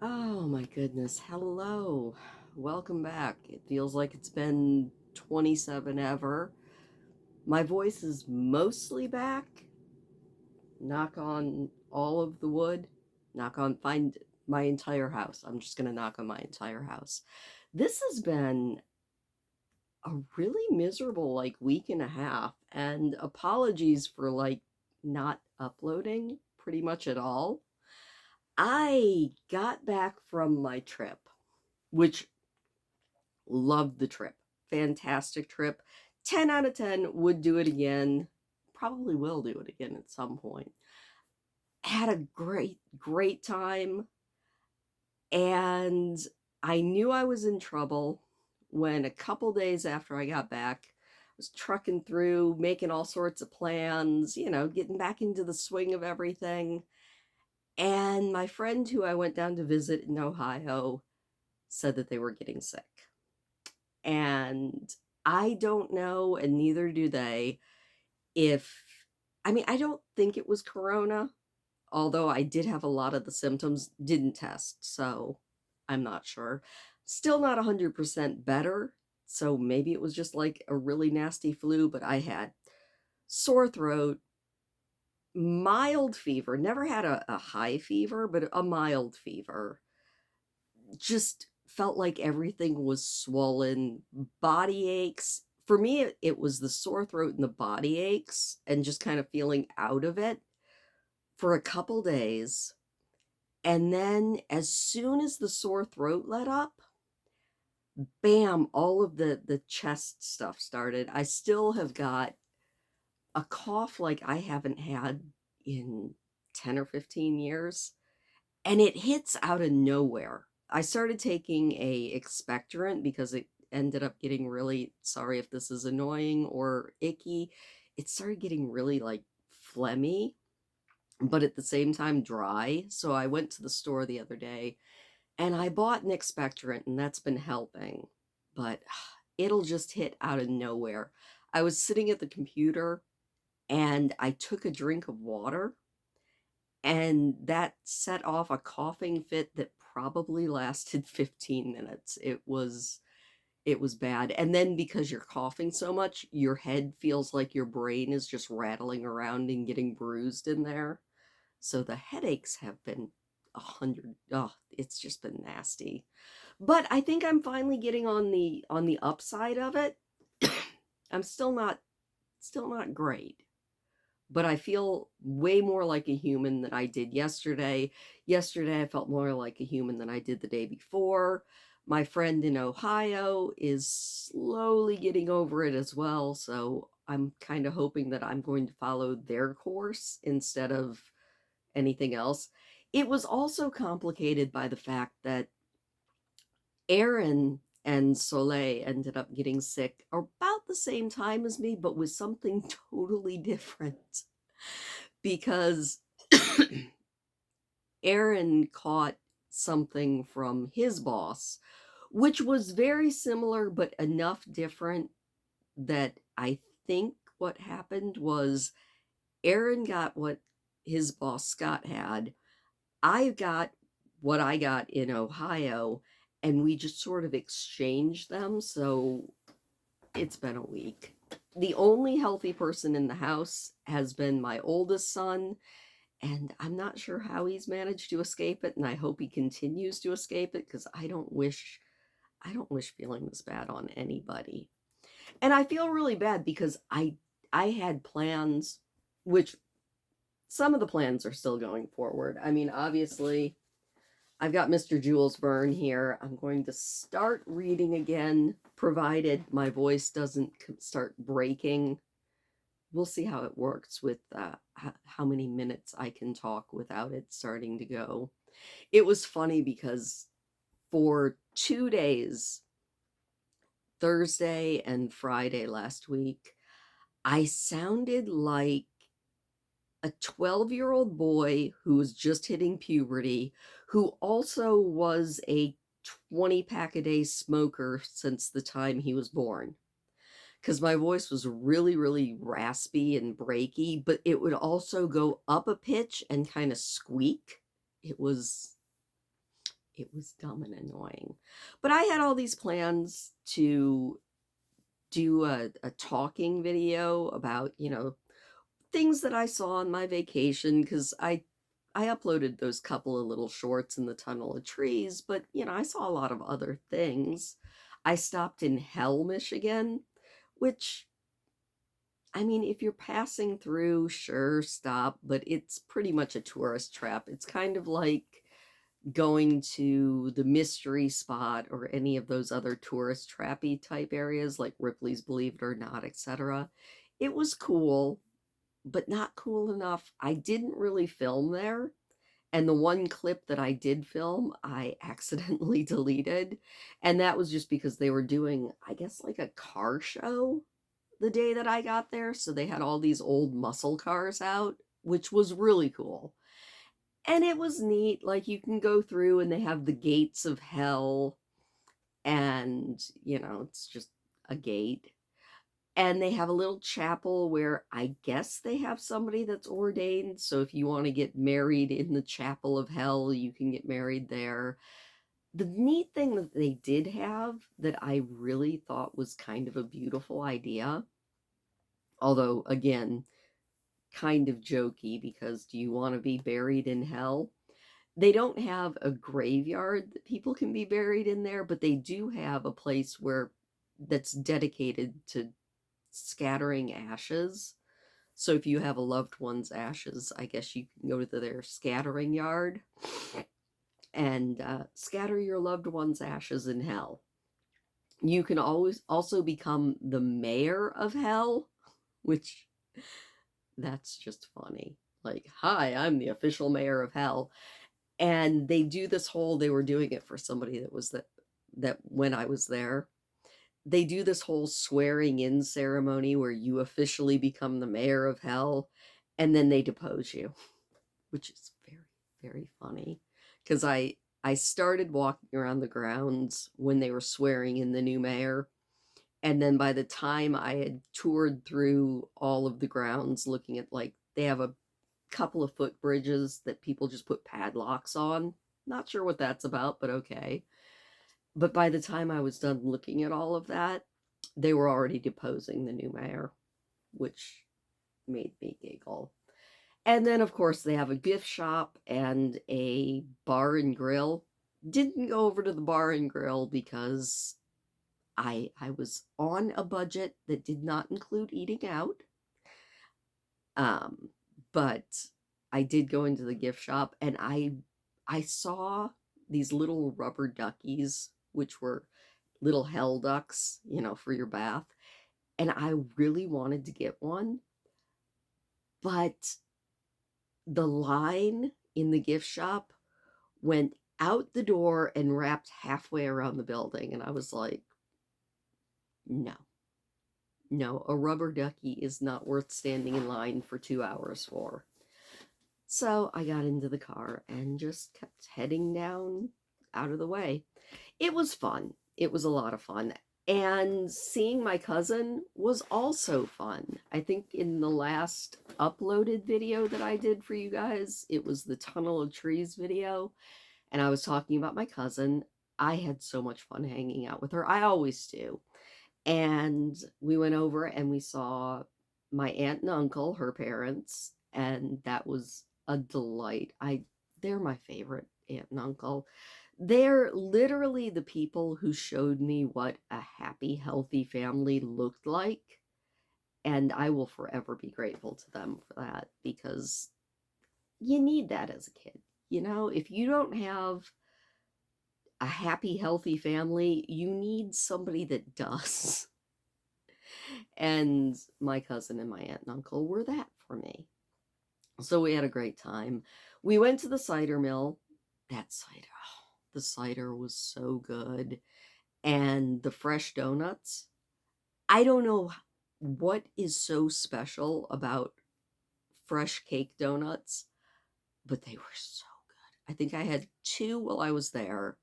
Oh my goodness. Hello. Welcome back. It feels like it's been 27 ever. My voice is mostly back. Knock on all of the wood. Knock on, find my entire house. I'm just going to knock on my entire house. This has been a really miserable week and a half, and apologies for not uploading pretty much at all. I got back from my trip, which loved the trip. Fantastic trip. 10 out of 10 would do it again. Probably will do it again at some point. Had a great time. And I knew I was in trouble when a couple days after I got back, I was trucking through, making all sorts of plans, getting back into the swing of everything. And my friend who I went down to visit in Ohio said that they were getting sick. And I don't know, and neither do they, if I don't think it was corona, although I did have a lot of the symptoms, didn't test, so I'm not sure. Still not 100% better, so maybe it was just like a really nasty flu, but I had sore throat, mild fever, never had a high fever, but a mild fever, just felt like everything was swollen, body aches. For me, it was the sore throat and the body aches, and just kind of feeling out of it for a couple days. And then, as soon as the sore throat let up, bam, all of the chest stuff started. I still have got a cough like I haven't had in 10 or 15 years. And it hits out of nowhere. I started taking a expectorant because it ended up getting really, sorry if this is annoying or icky, it started getting really phlegmy, but at the same time dry. So I went to the store the other day and I bought an expectorant, and that's been helping, but it'll just hit out of nowhere. I was sitting at the computer and I took a drink of water, and that set off a coughing fit that probably lasted 15 minutes. It was bad. And then because you're coughing so much, your head feels like your brain is just rattling around and getting bruised in there. So the headaches have been 100. Oh, it's just been nasty. But I think I'm finally getting on the upside of it. I'm still not great, but I feel way more like a human than I did yesterday. Yesterday, I felt more like a human than I did the day before. My friend in Ohio is slowly getting over it as well. So I'm kind of hoping that I'm going to follow their course instead of anything else. It was also complicated by the fact that Aaron and Soleil ended up getting sick about the same time as me, but with something totally different because Aaron caught something from his boss, which was very similar but enough different that I think what happened was Aaron got what his boss Scott had. I got what I got in Ohio, and we just sort of exchanged them. So it's been a week. The only healthy person in the house has been my oldest son, and I'm not sure how he's managed to escape it, and I hope he continues to escape it because I don't wish feeling this bad on anybody. And I feel really bad because I had plans, which some of the plans are still going forward. I mean, obviously, I've got Mr. Jules Verne here. I'm going to start reading again, provided my voice doesn't start breaking. We'll see how it works with how many minutes I can talk without it starting to go. It was funny because for 2 days, Thursday and Friday last week, I sounded like a 12-year-old boy who was just hitting puberty, who also was a 20 pack a day smoker since the time he was born. Because my voice was really, really raspy and breaky, but it would also go up a pitch and kind of squeak. It was It was dumb and annoying. But I had all these plans to do a talking video about, things that I saw on my vacation because I uploaded those couple of little shorts in the tunnel of trees, but I saw a lot of other things. I stopped in Hell, Michigan, which I mean, if you're passing through, sure, stop, but it's pretty much a tourist trap. It's kind of like going to the mystery spot or any of those other tourist trappy type areas like Ripley's Believe It or Not, etc. It was cool, but not cool enough. I didn't really film there. And the one clip that I did film, I accidentally deleted. And that was just because they were doing, I guess, like a car show the day that I got there. So they had all these old muscle cars out, which was really cool. And it was neat. Like you can go through and they have the gates of hell, and, it's just a gate. And they have a little chapel where I guess they have somebody that's ordained. So if you want to get married in the chapel of hell, you can get married there. The neat thing that they did have that I really thought was kind of a beautiful idea, although again, kind of jokey because do you want to be buried in hell? They don't have a graveyard that people can be buried in there, but they do have a place where that's dedicated to scattering ashes. So if you have a loved one's ashes, I guess you can go to their scattering yard and scatter your loved one's ashes in hell. You can always also become the mayor of hell, which that's just funny. Like, hi, I'm the official mayor of hell. And they were doing it for somebody that when I was there, they do this whole swearing in ceremony where you officially become the mayor of hell and then they depose you, which is very, very funny. Because I started walking around the grounds when they were swearing in the new mayor. And then by the time I had toured through all of the grounds, looking at like, they have a couple of footbridges that people just put padlocks on. Not sure what that's about, but okay. But by the time I was done looking at all of that, they were already deposing the new mayor, which made me giggle. And then, of course, they have a gift shop and a bar and grill. Didn't go over to the bar and grill because I was on a budget that did not include eating out. Um, but I did go into the gift shop and I saw these little rubber duckies, which were little hell ducks, for your bath. And I really wanted to get one, but the line in the gift shop went out the door and wrapped halfway around the building. And I was like, no, no, a rubber ducky is not worth standing in line for 2 hours for. So I got into the car and just kept heading down out of the way. It was fun. It was a lot of fun. And seeing my cousin was also fun. I think in the last uploaded video that I did for you guys, it was the Tunnel of Trees video. And I was talking about my cousin. I had so much fun hanging out with her. I always do. And we went over and we saw my aunt and uncle, her parents, and that was a delight. They're my favorite aunt and uncle. They're literally the people who showed me what a happy, healthy family looked like. And I will forever be grateful to them for that because you need that as a kid. If you don't have a happy, healthy family, you need somebody that does. And my cousin and my aunt and uncle were that for me. So we had a great time. We went to the cider mill. That cider, the cider was so good. And the fresh donuts. I don't know what is so special about fresh cake donuts, but they were so good. I think I had 2 while I was there.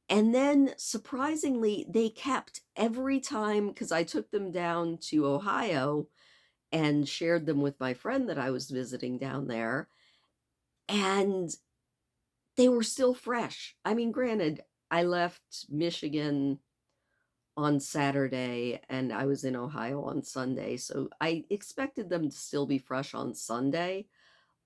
And then surprisingly, they kept every time, because I took them down to Ohio and shared them with my friend that I was visiting down there. And they were still fresh. I mean, granted, I left Michigan on Saturday and I was in Ohio on Sunday, so I expected them to still be fresh on Sunday,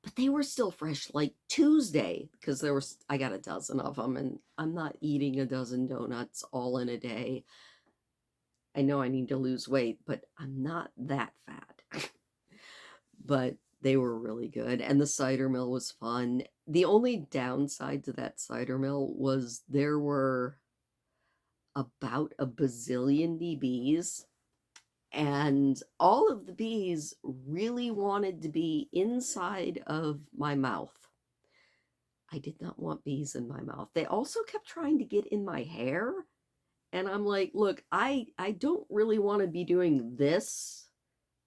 but they were still fresh like Tuesday because I got a dozen of them and I'm not eating a dozen donuts all in a day. I know I need to lose weight, but I'm not that fat. But they were really good and the cider mill was fun. The only downside to that cider mill was there were about a bazillion bees, and all of the bees really wanted to be inside of my mouth. I did not want bees in my mouth. They also kept trying to get in my hair, and I'm like, look, I don't really want to be doing this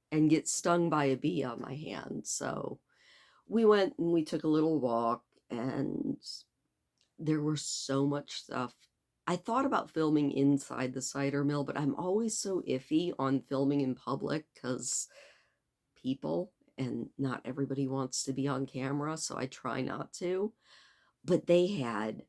and get stung by a bee on my hand. So we went and we took a little walk, and there was so much stuff. I thought about filming inside the cider mill, but I'm always so iffy on filming in public because people and not everybody wants to be on camera, so I try not to. But they had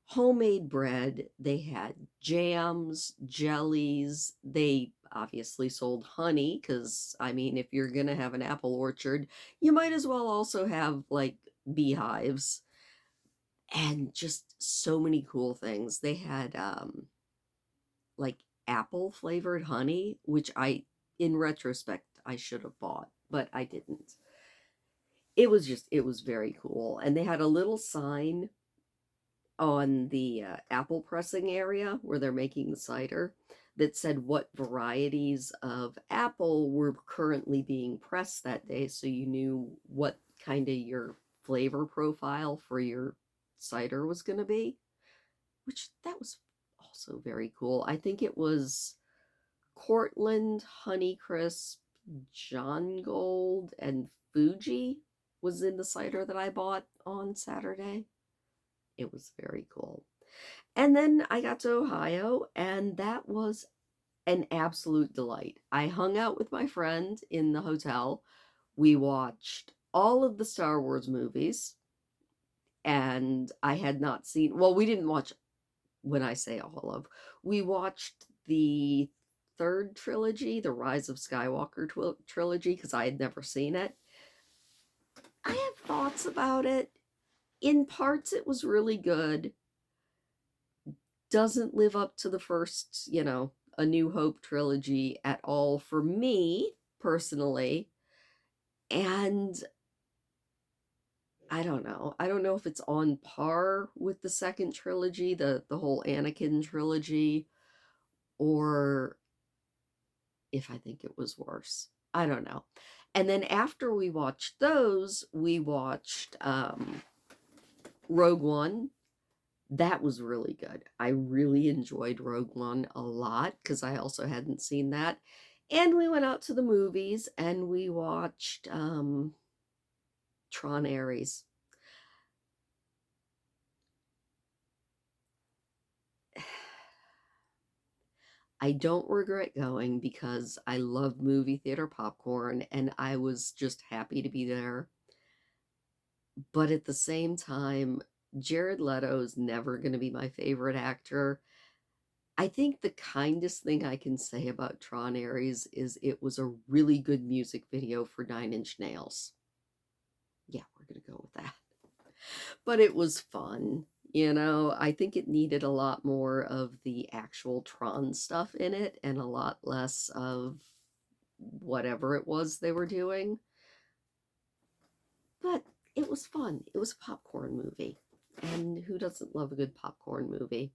homemade bread, they had jams, jellies, they obviously sold honey because, I mean, if you're gonna have an apple orchard, you might as well also have like beehives and just so many cool things. They had like apple flavored honey, which in retrospect I should have bought, but I didn't. It was very cool. And they had a little sign on the apple pressing area where they're making the cider that said what varieties of apple were currently being pressed that day, so you knew what kind of your flavor profile for your cider was going to be, which that was also very cool. I think it was Cortland, Honeycrisp, John Gold, and Fuji was in the cider that I bought on Saturday. It was very cool. And then I got to Ohio, and that was an absolute delight. I hung out with my friend in the hotel. We watched all of the Star Wars movies, and I had not seen, well, we didn't watch, when I say all of, we watched the third trilogy, the Rise of Skywalker trilogy, because I had never seen it. I have thoughts about it. In parts, it was really good. Doesn't live up to the first, A New Hope trilogy at all for me personally. And I don't know. I don't know if it's on par with the second trilogy, the whole Anakin trilogy, or if I think it was worse. I don't know. And then after we watched those, we watched Rogue One. That was really good. I really enjoyed Rogue One a lot because I also hadn't seen that. And we went out to the movies and we watched Tron Ares. I don't regret going because I love movie theater popcorn and I was just happy to be there. But at the same time, Jared Leto is never going to be my favorite actor. I think the kindest thing I can say about Tron Ares is it was a really good music video for Nine Inch Nails. Yeah, we're going to go with that. But it was fun. I think it needed a lot more of the actual Tron stuff in it and a lot less of whatever it was they were doing. But it was fun. It was a popcorn movie. And who doesn't love a good popcorn movie?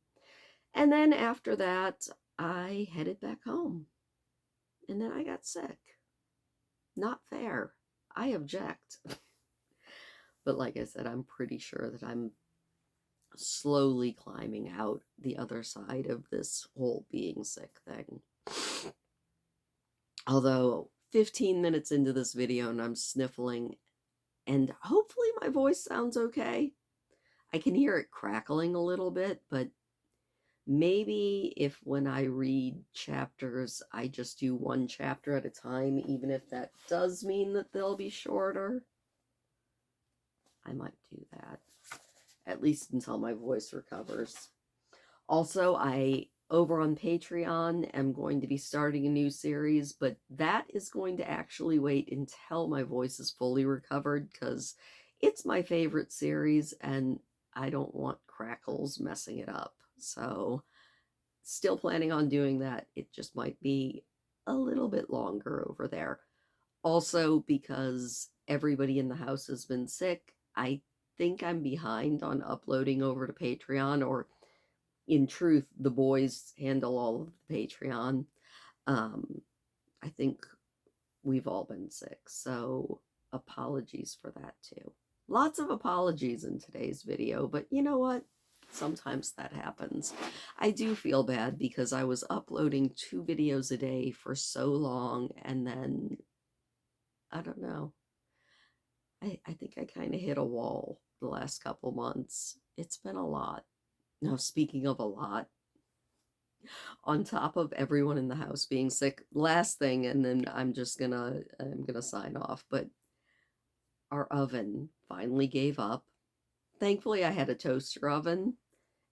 And then after that, I headed back home. And then I got sick. Not fair. I object. But like I said, I'm pretty sure that I'm slowly climbing out the other side of this whole being sick thing. Although 15 minutes into this video and I'm sniffling, and hopefully my voice sounds okay. I can hear it crackling a little bit, but maybe if when I read chapters, I just do one chapter at a time, even if that does mean that they'll be shorter, I might do that. at least until my voice recovers. Also, I over on Patreon am going to be starting a new series, but that is going to actually wait until my voice is fully recovered because it's my favorite series and I don't want crackles messing it up. So, still planning on doing that. It just might be a little bit longer over there. Also, because everybody in the house has been sick, I think I'm behind on uploading over to Patreon, or in truth, the boys handle all of the Patreon. Um, I think we've all been sick, so apologies for that too. Lots of apologies in today's video, but you know what? Sometimes that happens. I do feel bad because I was uploading 2 videos a day for so long, and then, I don't know, I think I kind of hit a wall the last couple months. It's been a lot. Now, speaking of a lot, on top of everyone in the house being sick, last thing, and then I'm gonna sign off, but our oven finally gave up. Thankfully, I had a toaster oven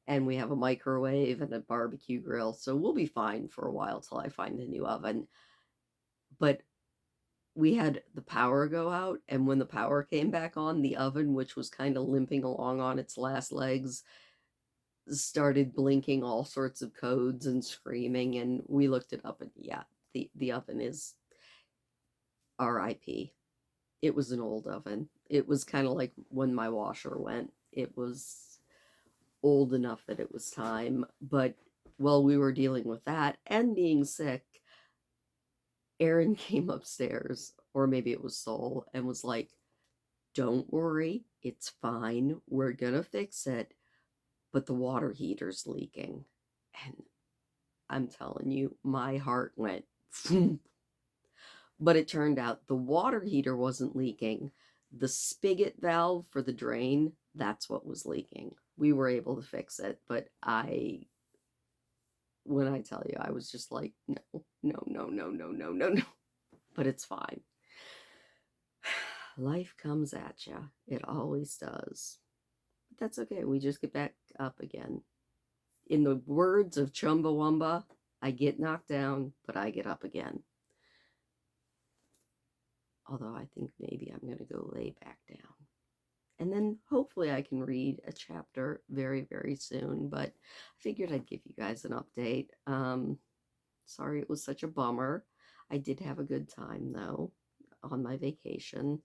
and we have a microwave and a barbecue grill, so we'll be fine for a while till I find a new oven. But we had the power go out, and when the power came back on, the oven, which was kind of limping along on its last legs, started blinking all sorts of codes and screaming, and we looked it up, and yeah, the oven is RIP. It was an old oven. It was kind of like when my washer went. It was old enough that it was time. But while we were dealing with that and being sick, Aaron came upstairs, or maybe it was Soul, and was like, "Don't worry, it's fine. We're gonna fix it, but the water heater's leaking." And I'm telling you, my heart went, but it turned out the water heater wasn't leaking. The spigot valve for the drain, that's what was leaking. We were able to fix it, but when I tell you, I was just like, no, no, no, no, no, no, no, no. But it's fine. Life comes at you. It always does. But that's okay. We just get back up again. In the words of Chumbawamba, I get knocked down, but I get up again. Although I think maybe I'm going to go lay back down. And then hopefully I can read a chapter very, very soon. But I figured I'd give you guys an update. Sorry it was such a bummer. I did have a good time, though, on my vacation.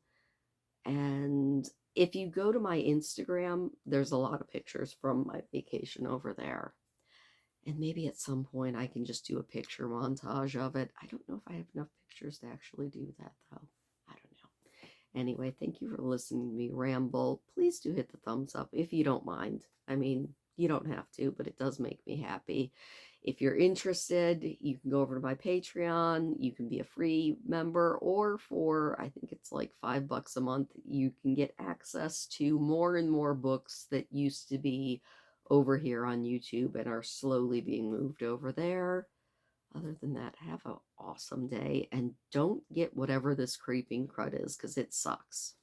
And if you go to my Instagram, there's a lot of pictures from my vacation over there. And maybe at some point I can just do a picture montage of it. I don't know if I have enough pictures to actually do that, though. I don't know. Anyway, thank you for listening to me ramble. Please do hit the thumbs up if you don't mind. I mean, you don't have to, but it does make me happy. If you're interested, you can go over to my Patreon. You can be a free member, or for, I think it's like $5 a month, you can get access to more and more books that used to be over here on YouTube and are slowly being moved over there. Other than that, have an awesome day, and don't get whatever this creeping crud is, because it sucks.